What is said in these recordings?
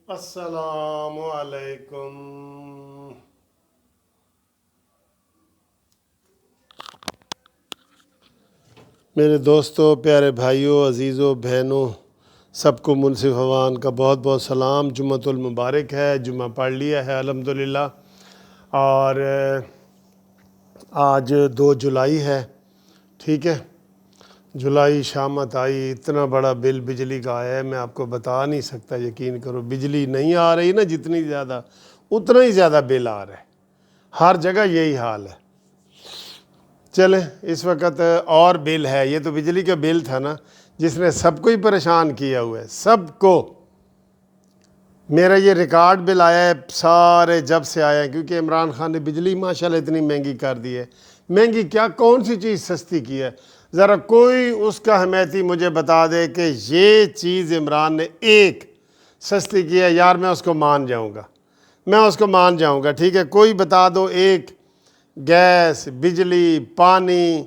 السلام علیکم۔ میرے دوستوں، پیارے بھائیوں، عزیزوں، بہنوں، سب کو منصف حوان کا بہت بہت سلام۔ جمعۃ المبارک ہے، جمعہ پڑھ لیا ہے الحمدللہ۔ اور آج 2 جولائی ہے، ٹھیک ہے۔ جولائی شامت آئی، اتنا بڑا بل بجلی کا آیا ہے، میں آپ کو بتا نہیں سکتا، یقین کرو۔ بجلی نہیں آ رہی نا جتنی زیادہ، اتنا ہی زیادہ بل آ رہا ہے، ہر جگہ یہی حال ہے۔ چلیں، اس وقت اور بل ہے، یہ تو بجلی کا بل تھا نا جس نے سب کو ہی پریشان کیا ہوا ہے، سب کو۔ میرا یہ ریکارڈ بل آیا ہے سارے جب سے آیا ہے، کیونکہ عمران خان نے بجلی ماشاءاللہ اتنی مہنگی کر دی ہے۔ مہنگی کیا، کون سی چیز سستی کی ہے؟ ذرا کوئی اس کا حمایتی مجھے بتا دے کہ یہ چیز عمران نے ایک سستی کی ہے، یار میں اس کو مان جاؤں گا، میں اس کو مان جاؤں گا، ٹھیک ہے۔ کوئی بتا دو ایک، گیس، بجلی، پانی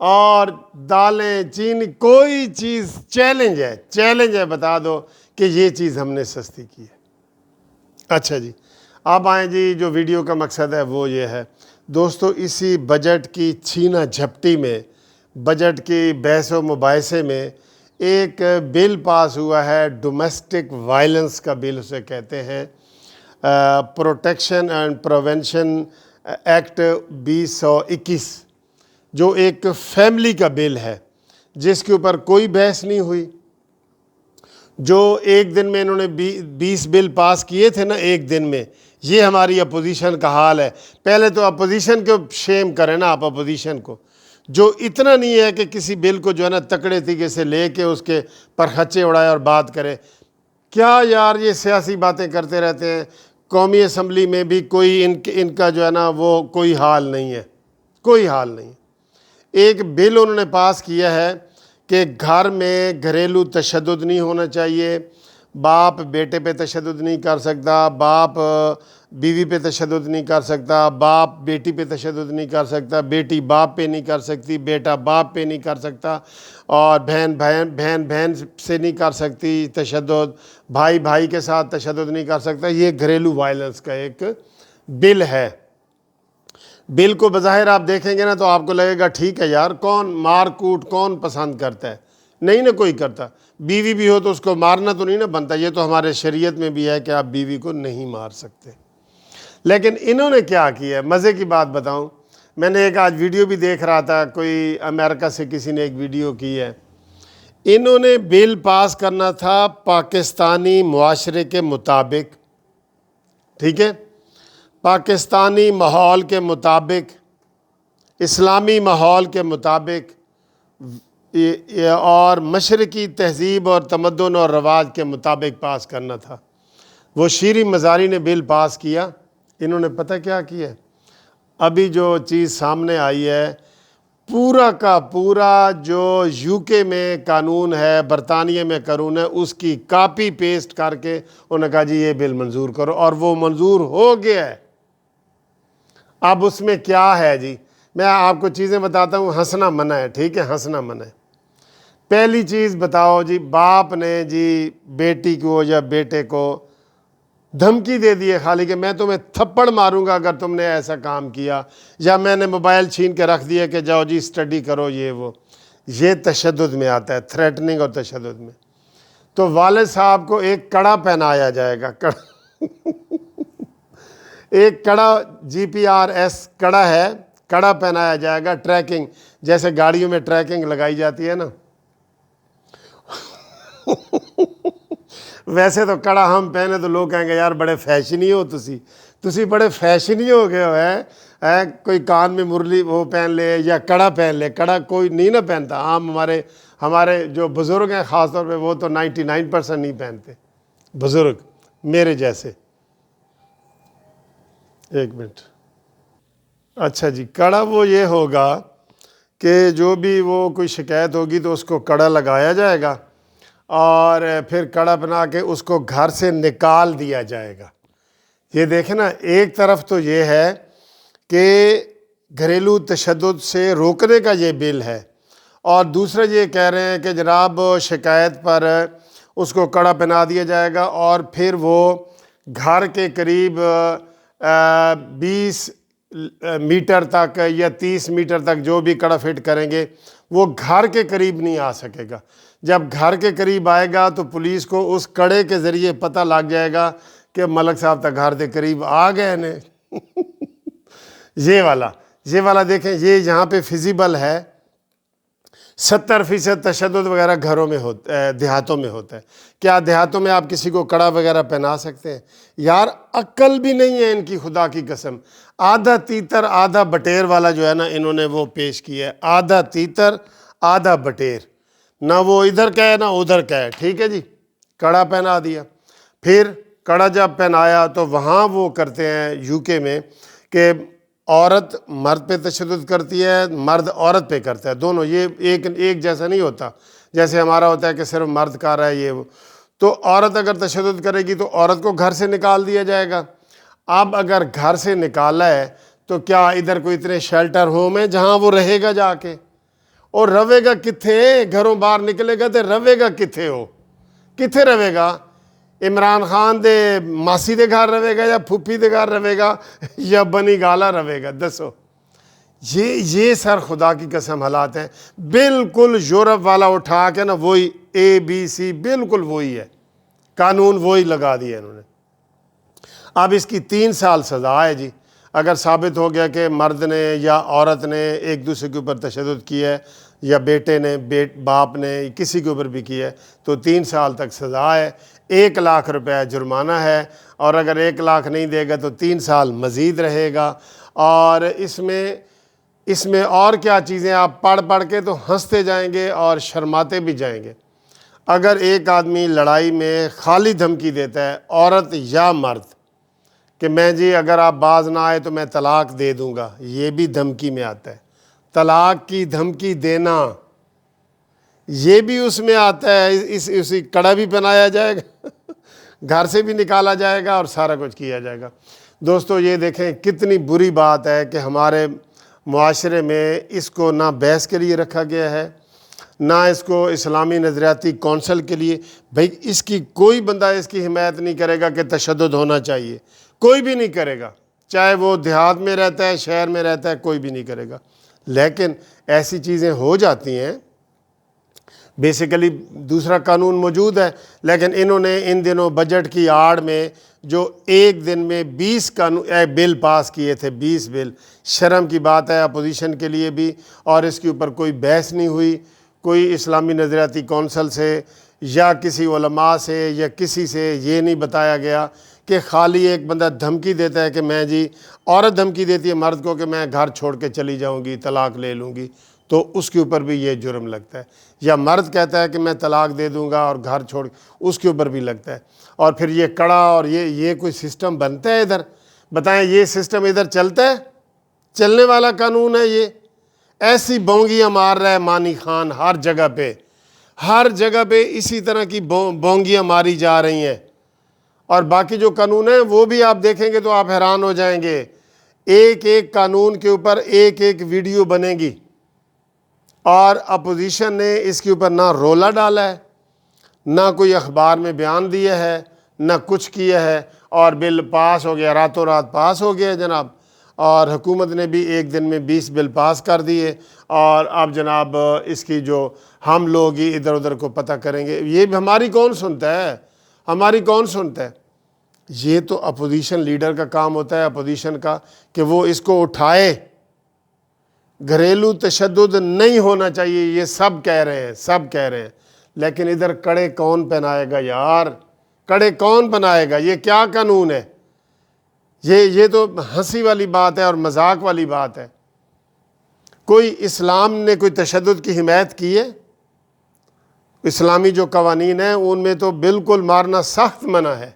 اور دالیں، چینی، کوئی چیز چیلنج ہے، بتا دو کہ یہ چیز ہم نے سستی کی ہے۔ اچھا جی، اب آئیں جی، جو ویڈیو کا مقصد ہے وہ یہ ہے دوستو، اسی بجٹ کی چھینا جھپٹی میں، بجٹ کی بحث و مباحثے میں ایک بل پاس ہوا ہے، ڈومیسٹک وائلنس کا بل اسے کہتے ہیں، پروٹیکشن اینڈ پریونشن ایکٹ 2021، جو ایک فیملی کا بل ہے جس کے اوپر کوئی بحث نہیں ہوئی۔ جو ایک دن میں انہوں نے 20 بل پاس کیے تھے نا ایک دن میں، یہ ہماری اپوزیشن کا حال ہے۔ پہلے تو اپوزیشن کو شیم کریں نا، آپ اپوزیشن کو، جو اتنا نہیں ہے کہ کسی بل کو جو ہے نا تکڑے طریقے سے لے کے اس کے پرخچے اڑائے اور بات کرے۔ کیا یار یہ سیاسی باتیں کرتے رہتے ہیں، قومی اسمبلی میں بھی کوئی ان کا جو ہے نا وہ کوئی حال نہیں ہے، کوئی حال نہیں۔ ایک بل انہوں نے پاس کیا ہے کہ گھر میں گھریلو تشدد نہیں ہونا چاہیے، باپ بیٹے پہ تشدد نہیں کر سکتا، باپ بیوی پہ تشدد نہیں کر سکتا، باپ بیٹی پہ تشدد نہیں کر سکتا، بیٹی باپ پہ نہیں کر سکتی، بیٹا باپ پہ نہیں کر سکتا، اور بہن سے نہیں کر سکتی تشدد، بھائی بھائی کے ساتھ تشدد نہیں کر سکتا۔ یہ گھریلو وائلنس کا ایک بل ہے۔ بل کو بظاہر آپ دیکھیں گے نا تو آپ کو لگے گا ٹھیک ہے یار، کون مار کوٹ کون پسند کرتا ہے؟ نہیں نا کوئی کرتا۔ بیوی بھی ہو تو اس کو مارنا تو نہیں نا بنتا، یہ تو ہمارے شریعت میں بھی ہے کہ آپ بیوی کو نہیں مار سکتے۔ لیکن انہوں نے کیا کیا ہے، مزے کی بات بتاؤں، میں نے ایک آج ویڈیو بھی دیکھ رہا تھا، کوئی امریکہ سے کسی نے ایک ویڈیو کی ہے۔ انہوں نے بل پاس کرنا تھا پاکستانی معاشرے کے مطابق، ٹھیک ہے، پاکستانی ماحول کے مطابق، اسلامی ماحول کے مطابق، اور مشرقی تہذیب اور تمدن اور رواج کے مطابق پاس کرنا تھا۔ وہ شیریں مزاری نے بل پاس کیا، انہوں نے پتہ کیا کیا ہے؟ ابھی جو چیز سامنے آئی ہے، پورا کا پورا جو یو کے میں قانون ہے، برطانیہ میں قانون ہے، اس کی کاپی پیسٹ کر کے انہوں نے کہا جی یہ بل منظور کرو، اور وہ منظور ہو گیا ہے۔ اب اس میں کیا ہے جی، میں آپ کو چیزیں بتاتا ہوں، ہنسنا منع ہے، ٹھیک ہے، ہنسنا منع ہے۔ پہلی چیز بتاؤ جی، باپ نے جی بیٹی کو یا بیٹے کو دھمکی دے دی ہے خالی کہ میں تمہیں تھپڑ ماروں گا اگر تم نے ایسا کام کیا، یا میں نے موبائل چھین کے رکھ دیا کہ جاؤ جی اسٹڈی کرو، یہ وہ، یہ تشدد میں آتا ہے، تھریٹننگ اور تشدد میں۔ تو والد صاحب کو ایک کڑا پہنایا جائے گا، ایک کڑا، GPS کڑا ہے، کڑا پہنایا جائے گا، ٹریکنگ، جیسے گاڑیوں میں ٹریکنگ لگائی جاتی ہے نا، ویسے تو کڑا ہم پہنے تو لوگ کہیں گے یار بڑے فیشنی ہو تسی بڑے فیشنی ہو گئے ہو، کوئی کان میں مرلی وہ پہن لے یا کڑا پہن لے۔ کڑا کوئی نہیں نہ پہنتا، عام ہمارے جو بزرگ ہیں خاص طور پہ وہ تو 99% نہیں پہنتے، بزرگ میرے جیسے۔ ایک منٹ، اچھا جی، کڑا وہ یہ ہوگا کہ جو بھی وہ کوئی شکایت ہوگی تو اس کو کڑا لگایا جائے گا، اور پھر کڑا بنا کے اس کو گھر سے نکال دیا جائے گا۔ یہ دیکھیں نا، ایک طرف تو یہ ہے کہ گھریلو تشدد سے روکنے کا یہ بل ہے، اور دوسرا یہ کہہ رہے ہیں کہ جناب شکایت پر اس کو کڑا پہنا دیا جائے گا، اور پھر وہ گھر کے قریب 20 میٹر تک یا 30 میٹر تک جو بھی کڑا فٹ کریں گے وہ گھر کے قریب نہیں آ سکے گا۔ جب گھر کے قریب آئے گا تو پولیس کو اس کڑے کے ذریعے پتہ لگ جائے گا کہ ملک صاحب تک گھر کے قریب آ گئے نے۔ یہ والا دیکھیں، یہ یہاں پہ فیزیبل ہے۔ 70% تشدد وغیرہ گھروں میں ہوتا ہے، دیہاتوں میں ہوتا ہے۔ کیا دیہاتوں میں آپ کسی کو کڑا وغیرہ پہنا سکتے ہیں؟ یار عقل بھی نہیں ہے ان کی، خدا کی قسم۔ آدھا تیتر آدھا بٹیر والا جو ہے نا، انہوں نے وہ پیش کیا ہے، آدھا تیتر آدھا بٹیر، نہ وہ ادھر کا ہے نہ ادھر کا ہے، ٹھیک ہے جی۔ کڑا پہنا دیا، پھر کڑا جب پہنایا تو وہاں وہ کرتے ہیں UK میں کہ عورت مرد پہ تشدد کرتی ہے، مرد عورت پہ کرتا ہے، دونوں، یہ ایک جیسا نہیں ہوتا جیسے ہمارا ہوتا ہے کہ صرف مرد کر رہا ہے یہ وہ۔ تو عورت اگر تشدد کرے گی تو عورت کو گھر سے نکال دیا جائے گا۔ اب اگر گھر سے نکالا ہے تو کیا ادھر کوئی اتنے شیلٹر ہوم ہیں جہاں وہ رہے گا جا کے؟ اور روے گا کتھے؟ گھروں باہر نکلے گا تو روے گا کتھے؟ ہو کتھے روے گا؟ عمران خان دے ماسی دے گھر روے گا یا پھوپھی دے گھر روے گا یا بنی گالا روے گا؟ دسو۔ یہ سر خدا کی قسم حالات ہیں، بالکل یورپ والا اٹھا کے نا وہی ABC بالکل وہی ہے، قانون وہی لگا دیا انہوں نے۔ اب اس کی 3 سال سزا ہے جی، اگر ثابت ہو گیا کہ مرد نے یا عورت نے ایک دوسرے کے اوپر تشدد کیا ہے، یا بیٹے نے باپ نے کسی کے اوپر بھی کیا ہے، تو 3 سال تک سزا ہے، 1 لاکھ روپے جرمانہ ہے، اور اگر 1 لاکھ نہیں دے گا تو 3 سال مزید رہے گا۔ اور اس میں اور کیا چیزیں آپ پڑھ کے تو ہنستے جائیں گے اور شرماتے بھی جائیں گے۔ اگر ایک آدمی لڑائی میں خالی دھمکی دیتا ہے، عورت یا مرد، کہ میں جی اگر آپ باز نہ آئے تو میں طلاق دے دوں گا، یہ بھی دھمکی میں آتا ہے۔ طلاق کی دھمکی دینا یہ بھی اس میں آتا ہے، اسی کڑا بھی پہنایا جائے گا، گھر سے بھی نکالا جائے گا اور سارا کچھ کیا جائے گا۔ دوستو یہ دیکھیں کتنی بری بات ہے کہ ہمارے معاشرے میں اس کو نہ بحث کے لیے رکھا گیا ہے، نہ اس کو اسلامی نظریاتی کونسل کے لیے۔ بھئی اس کی کوئی بندہ اس کی حمایت نہیں کرے گا کہ تشدد ہونا چاہیے، کوئی بھی نہیں کرے گا، چاہے وہ دیہات میں رہتا ہے شہر میں رہتا ہے، کوئی بھی نہیں کرے گا۔ لیکن ایسی چیزیں ہو جاتی ہیں، بیسیکلی دوسرا قانون موجود ہے، لیکن انہوں نے ان دنوں بجٹ کی آڑ میں جو ایک دن میں 20 بل پاس کیے تھے، 20 بل، شرم کی بات ہے اپوزیشن کے لیے بھی، اور اس کے اوپر کوئی بحث نہیں ہوئی، کوئی اسلامی نظریاتی کونسل سے یا کسی علماء سے یا کسی سے یہ نہیں بتایا گیا کہ خالی ایک بندہ دھمکی دیتا ہے کہ میں جی، عورت دھمکی دیتی ہے مرد کو کہ میں گھر چھوڑ کے چلی جاؤں گی، طلاق لے لوں گی، تو اس کے اوپر بھی یہ جرم لگتا ہے۔ یا مرد کہتا ہے کہ میں طلاق دے دوں گا اور گھر چھوڑ، اس کے اوپر بھی لگتا ہے۔ اور پھر یہ کڑا اور یہ کوئی سسٹم بنتا ہے ادھر؟ بتائیں یہ سسٹم ادھر چلتا ہے؟ چلنے والا قانون ہے یہ؟ ایسی بونگیاں مار رہا ہے مانی خان ہر جگہ پہ اسی طرح کی بونگیاں ماری جا رہی ہیں۔ اور باقی جو قانون ہیں وہ بھی آپ دیکھیں گے تو آپ حیران ہو جائیں گے، ایک قانون کے اوپر ایک ویڈیو بنے گی، اور اپوزیشن نے اس کے اوپر نہ رولا ڈالا ہے، نہ کوئی اخبار میں بیان دیا ہے، نہ کچھ کیا ہے، اور بل پاس ہو گیا، راتوں رات پاس ہو گیا جناب۔ اور حکومت نے بھی ایک دن میں 20 بل پاس کر دیے، اور اب جناب اس کی جو ہم لوگ ہی ادھر ادھر کو پتہ کریں گے، یہ ہماری کون سنتا ہے؟ یہ تو اپوزیشن لیڈر کا کام ہوتا ہے، اپوزیشن کا، کہ وہ اس کو اٹھائے۔ گھریلو تشدد نہیں ہونا چاہیے، یہ سب کہہ رہے ہیں، لیکن ادھر کڑے کون پہنائے گا یار؟ کڑے کون بنائے گا؟ یہ کیا قانون ہے؟ یہ تو ہنسی والی بات ہے اور مذاق والی بات ہے۔ کوئی اسلام نے کوئی تشدد کی حمایت کی ہے؟ اسلامی جو قوانین ہیں ان میں تو بالکل مارنا سخت منع ہے۔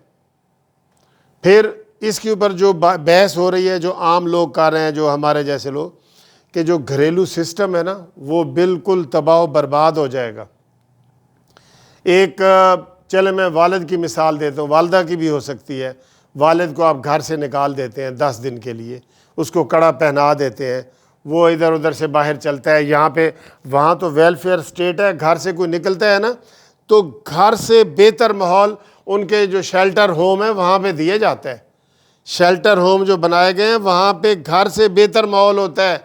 پھر اس کے اوپر جو بحث ہو رہی ہے، جو عام لوگ کر رہے ہیں، جو ہمارے جیسے لوگ، کہ جو گھریلو سسٹم ہے نا وہ بالکل تباہ و برباد ہو جائے گا۔ چلے میں والد کی مثال دیتا ہوں، والدہ کی بھی ہو سکتی ہے۔ والد کو آپ گھر سے نکال دیتے ہیں 10 دن کے لیے، اس کو کڑا پہنا دیتے ہیں، وہ ادھر ادھر سے باہر چلتا ہے، یہاں پہ وہاں تو ویلفیئر سٹیٹ ہے، گھر سے کوئی نکلتا ہے نا تو گھر سے بہتر ماحول ان کے جو شیلٹر ہوم ہیں وہاں پہ دیا جاتا ہے. شیلٹر ہوم جو بنائے گئے ہیں وہاں پہ گھر سے بہتر ماحول ہوتا ہے.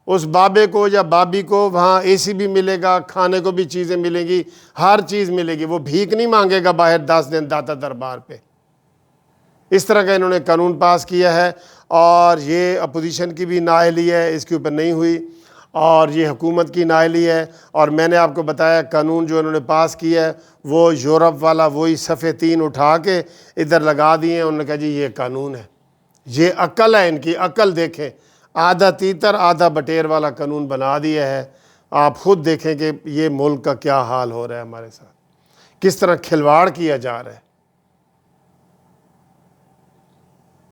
اس بابے کو یا بابی کو وہاں اے سی بھی ملے گا, کھانے کو بھی چیزیں ملیں گی, ہر چیز ملے گی. وہ بھیک نہیں مانگے گا باہر 10 دن داتا دربار پہ. اس طرح کا انہوں نے قانون پاس کیا ہے, اور یہ اپوزیشن کی بھی نااہلی ہے, اس کے اوپر نہیں ہوئی, اور یہ حکومت کی نااہلی ہے. اور میں نے آپ کو بتایا قانون جو انہوں نے پاس کیا ہے وہ یورپ والا وہی صفحے 3 اٹھا کے ادھر لگا دیے ہیں. انہوں نے کہا جی یہ قانون ہے, یہ عقل ہے, ان کی عقل دیکھیں. آدھا تیتر آدھا بٹیر والا قانون بنا دیا ہے. آپ خود دیکھیں کہ یہ ملک کا کیا حال ہو رہا ہے ہمارے ساتھ, کس طرح کھلواڑ کیا جا رہا ہے.